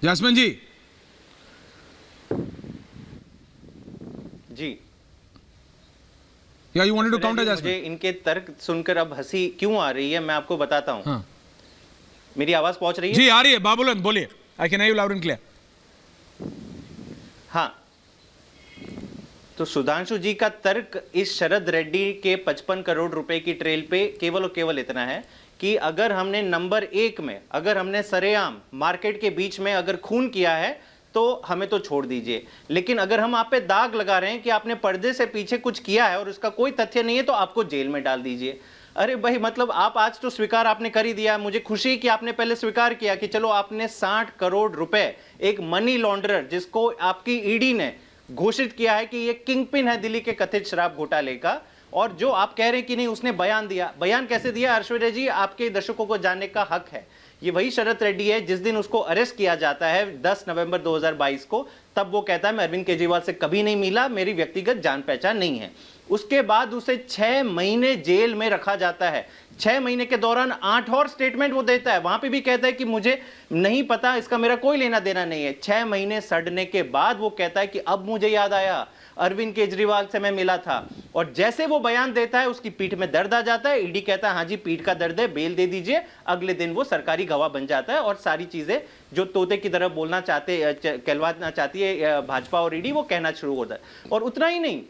Jasmine ji. जी या you wanted to counter Jasmine? मुझे इनके तर्क सुनकर अब हंसी क्यों आ रही है मैं आपको बताता हूं। हाँ। मेरी आवाज पहुंच रही है? जी आ रही है बाबूलन, बोलिए। I can hear you loud and clear. हाँ, तो सुधांशु जी का तर्क इस शरद रेड्डी के 55 करोड़ रुपए की ट्रेल पे केवल और केवल इतना है कि अगर हमने नंबर 1 में, अगर हमने सरेआम मार्केट के बीच में अगर खून किया है तो हमें तो छोड़ दीजिए, लेकिन अगर हम आप पे दाग लगा रहे हैं कि आपने पर्दे से पीछे कुछ किया है और उसका कोई तथ्य नहीं है तो आपको जेल में डाल दीजिए। अरे भाई, मतलब आप आज तो स्वीकार आपने कर ही दिया। मुझे खुशी कि आपने पहले स्वीकार किया कि चलो आपने 60 करोड़ रुपए एक मनी लॉन्ड्रर, जिसको आपकी ईडी ने घोषित किया है कि ये किंग पिन है दिल्ली के कथित शराब घोटाले का, और जो आप कह रहे हैं कि नहीं उसने बयान दिया, बयान कैसे दिया ऐश्वर्या जी, आपके दर्शकों को जानने का हक है। ये वही शरद रेड्डी है जिस दिन उसको अरेस्ट किया जाता है 10 नवंबर 2022 को, तब वो कहता है मैं अरविंद केजरीवाल से कभी नहीं मिला, मेरी व्यक्तिगत जान पहचान नहीं है। उसके बाद उसे 6 महीने जेल में रखा जाता है। 6 महीने के दौरान 8 और स्टेटमेंट वो देता है, वहां पे भी कहता है कि मुझे नहीं पता, इसका मेरा कोई लेना देना नहीं है। 6 महीने सड़ने के बाद वो कहता है कि अब मुझे याद आया, अरविंद केजरीवाल से मैं मिला था। और जैसे वो बयान देता है उसकी पीठ में दर्द आ जाता है। ईडी कहता है हाँ जी पीठ का दर्द है, बेल दे दीजिए। अगले दिन वो सरकारी गवाह बन जाता है और सारी चीजें जो तोते की तरह बोलना चाहते, कहलवाना चाहती है भाजपा और ईडी, वो कहना शुरू होता है। और उतना ही नहीं,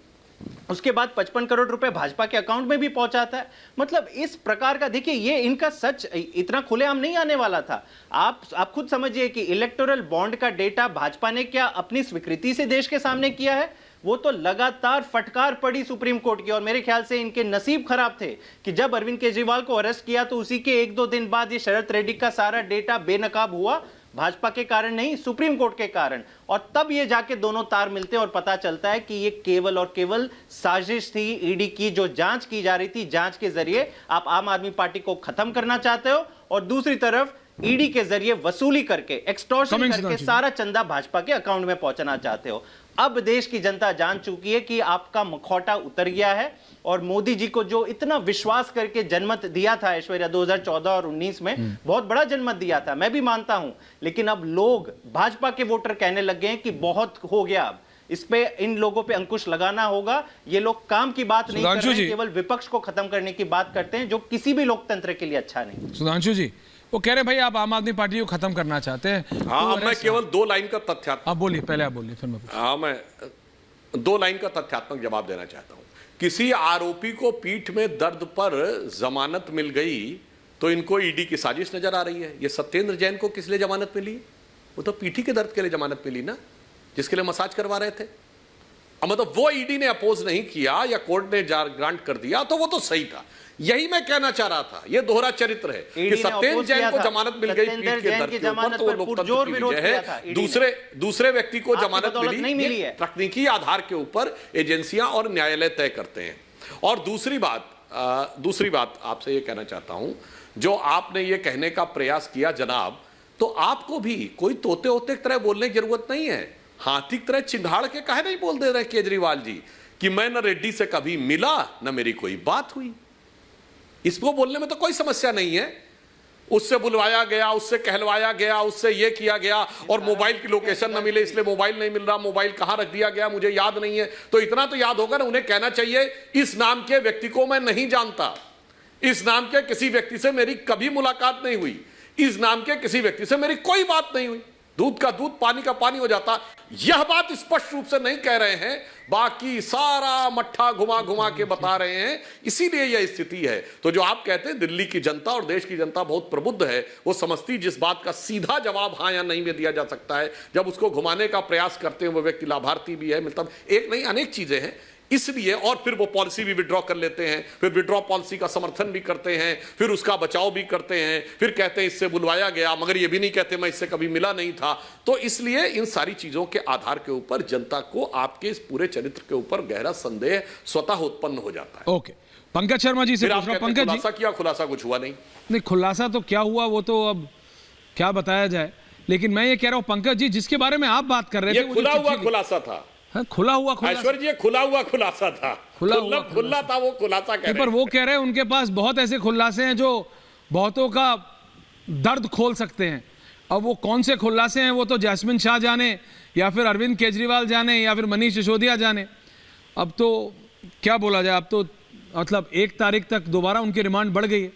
उसके बाद 55 करोड़ रुपए भाजपा के अकाउंट में भी पहुंचाता है। मतलब इस प्रकार का, देखिए ये इनका सच इतना खुलेआम नहीं आने वाला था। आप खुद समझिए कि इलेक्टोरल बॉन्ड का डेटा भाजपा ने क्या अपनी स्वीकृति से देश के सामने किया है? वो तो लगातार फटकार पड़ी सुप्रीम कोर्ट की, और मेरे ख्याल से इनके नसीब खराब थे कि जब अरविंद केजरीवाल को अरेस्ट किया तो उसी के 1-2 दिन बाद ये शरद रेड्डी का सारा डेटा बेनकाब हुआ, भाजपा के कारण नहीं, सुप्रीम कोर्ट के कारण। और तब ये जाके दोनों तार मिलते हैं और पता चलता है कि ये केवल और केवल साजिश थी ईडी की, जो जांच की जा रही थी। जांच के जरिए आप आम आदमी पार्टी को खत्म करना चाहते हो और दूसरी तरफ ईडी के जरिए वसूली करके, एक्सटॉर्शन करके सारा चंदा भाजपा के अकाउंट में पहुंचाना चाहते हो। अब देश की जनता जान चुकी है कि आपका मुखौटा उतर गया है, और मोदी जी को जो इतना विश्वास करके जनमत दिया था ऐश्वर्या 2014 और 19 में, बहुत बड़ा जनमत दिया था, मैं भी मानता हूं, लेकिन अब लोग, भाजपा के वोटर कहने लग गए हैं कि बहुत हो गया, अब इस पे इन लोगों पे अंकुश लगाना होगा। ये लोग काम की बात नहीं कर रहे हैं, केवल विपक्ष को खत्म करने की बात करते हैं, जो किसी भी लोकतंत्र के लिए अच्छा नहीं। सुधांशु जी वो कह रहे भाई आप आम आदमी पार्टी को खत्म करना चाहते हैं। हाँ, मैं केवल 2 लाइन का तथ्यात्मक, आप बोलिए, पहले आप बोलिए फिर मैं। हाँ, मैं 2 लाइन का तथ्यात्मक जवाब देना चाहता हूं। किसी आरोपी को पीठ में दर्द पर जमानत मिल गई तो इनको ईडी की साजिश नजर आ रही है। ये सत्येंद्र जैन को किस लिए जमानत मिली? वो तो पीठी के दर्द के लिए जमानत मिली ना, जिसके लिए मसाज करवा रहे थे। मतलब वो ईडी ने अपोज नहीं किया या कोर्ट ने ग्रांट कर दिया तो वो तो सही था। यही मैं कहना चाह रहा था, ये दोहरा चरित्र है कि सत्येंद्र जैन को जमानत मिल गई पीठ के दर्द के ऊपर, तो वो लोकतंत्र की विजय है। दूसरे व्यक्ति को जमानत मिली तकनीकी आधार के ऊपर एजेंसियां और न्यायालय तय करते हैं। और दूसरी बात आपसे ये कहना चाहता हूं, जो आपने ये कहने का प्रयास किया जनाब, तो आपको भी कोई तोते होते की तरह बोलने की जरूरत नहीं है। हाथी की तरह चिंघाड़ के काहे नहीं बोल दे रहे केजरीवाल जी कि मैं न रेड्डी से कभी मिला न मेरी कोई बात हुई। इसको बोलने में तो कोई समस्या नहीं है। उससे बुलवाया गया, उससे कहलवाया गया, उससे ये किया गया, और मोबाइल की लोकेशन न मिले इसलिए मोबाइल नहीं मिल रहा, मोबाइल कहां रख दिया गया मुझे याद नहीं है। तो इतना तो याद होगा ना, उन्हें कहना चाहिए इस नाम के व्यक्ति को मैं नहीं जानता, इस नाम के किसी व्यक्ति से मेरी कभी मुलाकात नहीं हुई, इस नाम के किसी व्यक्ति से मेरी कोई बात नहीं हुई। दूध का दूध पानी का पानी हो जाता। यह बात स्पष्ट रूप से नहीं कह रहे हैं, बाकी सारा मट्ठा घुमा घुमा के बता रहे हैं, इसीलिए यह स्थिति है। तो जो आप कहते हैं दिल्ली की जनता और देश की जनता बहुत प्रबुद्ध है, वो समझती जिस बात का सीधा जवाब हाँ या नहीं में दिया जा सकता है, जब उसको घुमाने का प्रयास करते हैं वो व्यक्ति लाभार्थी भी है, मतलब एक नहीं अनेक चीजें हैं। इसलिए और फिर वो पॉलिसी भी विड्रॉ कर लेते हैं, फिर विड्रॉ पॉलिसी का समर्थन भी करते हैं, फिर उसका बचाव भी करते हैं, फिर कहते हैं इससे बुलवाया गया, मगर ये भी नहीं कहते मैं इससे कभी मिला नहीं था। तो इसलिए इन सारी चीजों के आधार के ऊपर जनता को आपके इस पूरे चरित्र के ऊपर गहरा संदेह स्वतः उत्पन्न हो जाता है। ओके, पंकज शर्मा जी से पूछ रहा हूं। पंकज जी, खुलासा किया, खुलासा कुछ हुआ नहीं। खुलासा तो क्या हुआ वो तो अब क्या बताया जाए, लेकिन मैं ये कह रहा हूं पंकज जी, जिसके बारे में आप बात कर रहे थे, खुला हुआ खुलासा था। हाँ, खुला हुआ ऐश्वर्य जी, खुला हुआ खुलासा था, खुला था वो खुलासा कह रहे हैं। पर वो कह रहे हैं उनके पास बहुत ऐसे खुलासे हैं जो बहुतों का दर्द खोल सकते हैं। अब वो कौन से खुलासे हैं वो तो जैस्मिन शाह जाने, या फिर अरविंद केजरीवाल जाने, या फिर मनीष सिसोदिया जाने। अब तो क्या बोला जाए, अब तो मतलब 1 तारीख तक दोबारा उनकी रिमांड बढ़ गई है,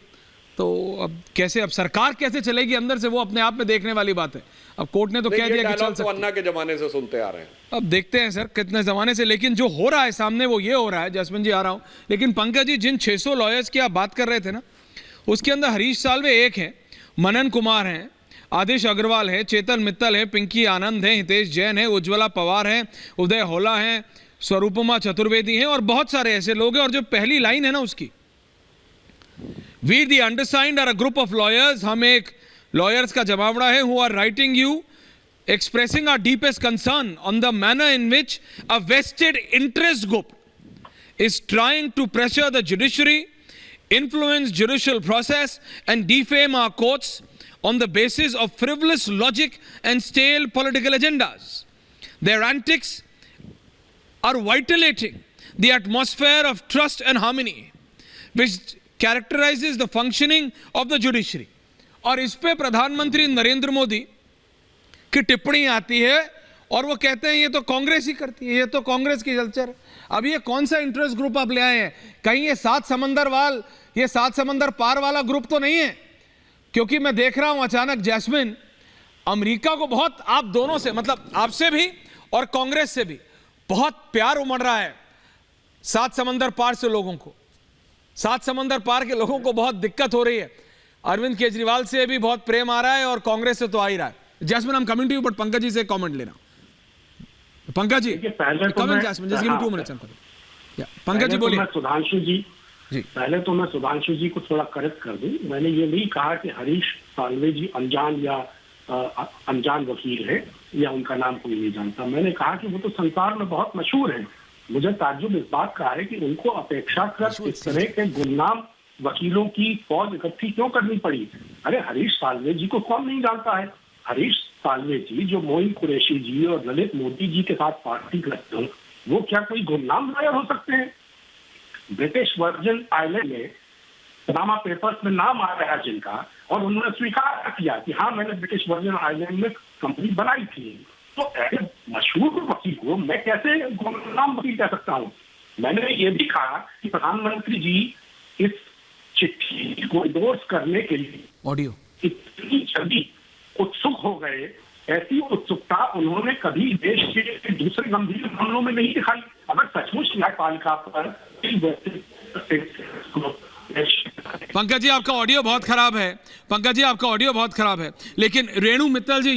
तो अब कैसे, अब सरकार कैसे चलेगी अंदर से, वो अपने आप में देखने वाली बात है। अब कोर्ट ने तो कह दिया कि चल सकती है। अन्ना के जमाने से सुनते आ रहे हैं, अब देखते हैं सर कितने जमाने से, लेकिन जो हो रहा है सामने वो ये हो रहा है। जसवंत जी आ रहा हूं, लेकिन पंकज जी जिन 600 लॉयर्स की आप बात कर रहे थे ना, उसके अंदर हरीश साल्वे एक है, मनन कुमार हैं, आदेश अग्रवाल है, चेतन मित्तल है, पिंकी आनंद है, हितेश जैन है, उज्ज्वला पवार है, उदय होला है, स्वरूपमा चतुर्वेदी हैं, और बहुत सारे ऐसे लोग हैं। और जो पहली लाइन है ना उसकी, we the undersigned are a group of lawyers, हम एक लॉयर्स का जमावड़ा है, who are writing you expressing our deepest concern on the manner in which a vested interest group is trying to pressure the judiciary, influence judicial process, and defame our courts on the basis of frivolous logic and stale political agendas. Their antics are vitiating the atmosphere of trust and harmony which characterizes the functioning of the judiciary. और इस पे प्रधानमंत्री नरेंद्र मोदी की टिप्पणी आती है और वो कहते हैं ये तो कांग्रेस ही करती है, ये तो कांग्रेस की कल्चर है। अब ये कौन सा इंटरेस्ट ग्रुप आप ले आए हैं? कहीं ये 7 समंदर पार वाला ग्रुप तो नहीं है? क्योंकि मैं देख रहा हूं अचानक जैस्मिन, अमेरिका को बहुत, आप दोनों से, मतलब आपसे भी और कांग्रेस से भी बहुत प्यार उमड़ रहा है। 7 समंदर पार से लोगों को, 7 समंदर पार के लोगों को बहुत दिक्कत हो रही है। अरविंद केजरीवाल से भी बहुत प्रेम आ रहा है और कांग्रेस से तो आ ही रहा है। Jasmine, I'm coming to you, but Pankaj ji से कमेंट लेना। Pankaj ji, comment Jasmine, just give me 2 minutes। Pankaj ji बोलिए। सुधांशु जी, पहले तो मैं सुधांशु जी को थोड़ा करेक्ट कर दूं। मैंने ये नहीं कहा कि हरीश साल्वे जी अनजान वकील है या उनका नाम कोई नहीं जानता। मैंने कहा कि वो तो संसार में बहुत मशहूर है। मुझे ताज्जुब इस बात का है कि उनको अपेक्षाकृत इस तरह के गुमनाम वकीलों की फौज इकट्ठी क्यों करनी पड़ी। अरे हरीश साल्वे जी को कौन नहीं जानता है? हरीश साल्वे जी जो मोइन कुरैशी जी और ललित मोदी जी के साथ पार्टी करते हैं, वो क्या कोई गुमनाम लॉयर हो सकते हैं? ब्रिटिश वर्जिन आइलैंड में पनामा पेपर्स में नाम आ रहा है जिनका, और उन्होंने स्वीकार किया कि हाँ मैंने ब्रिटिश वर्जिन आइलैंड में कंपनी बनाई थी। तो ऐसे मशहूर वकील को मैं कैसे गुमनाम वकील कह सकता हूँ? मैंने ये भी कहा कि प्रधानमंत्री जी इस चिट्ठी को इंडोर्स करने के लिए ऑडियो इतनी जल्दी उत्सुक हो गए, ऐसी उत्सुकता उन्होंने कभी देश के दूसरे गंभीर मामलों में नहीं दिखाई। अगर सचमुच न्यायपालिका पर पंकज जी आपका ऑडियो बहुत खराब है, पंकज जी आपका ऑडियो बहुत खराब है। लेकिन Renu Mittal ji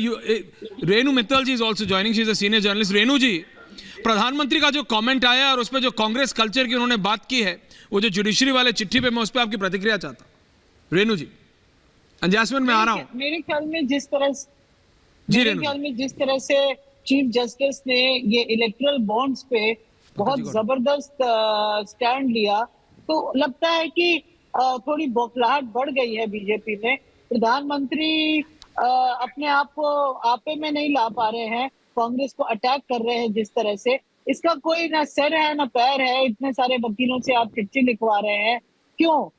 is also joining, she is a senior journalist. Renu ji, प्रधानमंत्री का जो कमेंट आया और उस पर जो कांग्रेस कल्चर की उन्होंने बात की है, वो जो जुडिशरी वाले चिट्ठी पे, मैं उस पर आपकी प्रतिक्रिया चाहता हूं। रेणु जी, जैस्मिन में आ रहा हूं। मेरे ख्याल में जिस तरह से चीफ जस्टिस ने ये इलेक्टोरल बॉन्ड्स पे बहुत जबरदस्त स्टैंड लिया, तो लगता है कि थोड़ी बौखलाहट बढ़ गई है बीजेपी में। प्रधानमंत्री अपने आप को आपे में नहीं ला पा रहे हैं, कांग्रेस को अटैक कर रहे हैं जिस तरह से, इसका कोई ना सिर है ना पैर है। इतने सारे वकीलों से आप चिट्ठी लिखवा रहे हैं, क्यों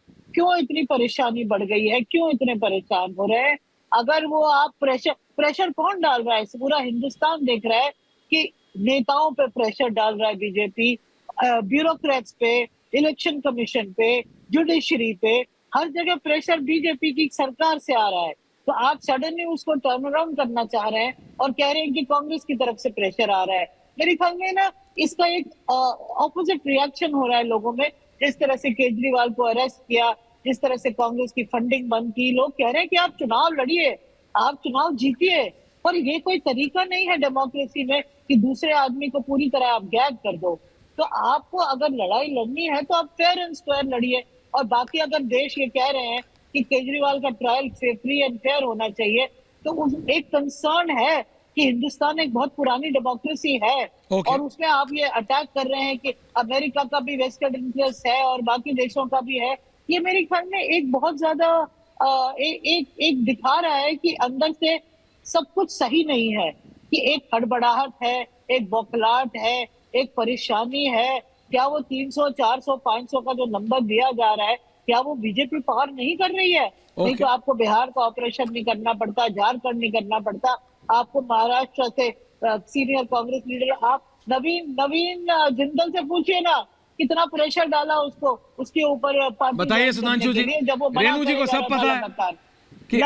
इतनी परेशानी बढ़ गई है? क्यों इतने परेशान हो रहे हैं? अगर वो आप प्रेशर कौन डाल रहा है? पूरा हिंदुस्तान देख रहा है कि नेताओं पे प्रेशर डाल रहा है बीजेपी, ब्यूरोक्रेट्स पे, इलेक्शन कमीशन पे, जुडिशरी पे, हर जगह प्रेशर बीजेपी की सरकार से आ रहा है। तो आप सडनली उसको टर्न अराउंड करना चाह रहे हैं और कह रहे हैं कि कांग्रेस की तरफ से प्रेशर आ रहा है। मेरे ख्याल में ना इसका एक ऑपोजिट रिएक्शन हो रहा है लोगों में। जिस तरह से केजरीवाल को अरेस्ट किया, जिस तरह से कांग्रेस की फंडिंग बंद की, लोग कह रहे हैं कि आप चुनाव लड़िए, आप चुनाव जीतिए। पर ये कोई तरीका नहीं है डेमोक्रेसी में कि दूसरे आदमी को पूरी तरह आप गैग कर दो। तो आपको अगर लड़ाई लड़नी है तो आप फेयर एंड स्क्वायर लड़िए। और बाकी अगर देश ये कह रहे हैं कि केजरीवाल का ट्रायल फ्री एंड फेयर होना चाहिए, तो एक कंसर्न है कि हिंदुस्तान एक बहुत पुरानी डेमोक्रेसी है और उसमें आप ये अटैक कर रहे हैं कि अमेरिका का भी वेस्टेड इंटरेस्ट है और बाकी देशों का भी है। ये मेरे ख्याल में एक बहुत ज्यादा एक दिखा रहा है कि अंदर से सब कुछ सही नहीं है, कि एक हड़बड़ाहट है, एक बौखलाहट है, एक परेशानी है। क्या वो 300, 400, 500 का जो नंबर दिया जा रहा है, क्या वो बीजेपी पार नहीं कर रही है? नहीं तो आपको बिहार का ऑपरेशन नहीं करना पड़ता, झारखंड नहीं करना पड़ता, आपको महाराष्ट्र से सीनियर कांग्रेस लीडर आप नवीन जिंदल से पूछिए ना, कितना प्रेशर डाला उसको, उसके ऊपर बताइए सुधांशु जी, जब वो रेणु जी को सब पता है कि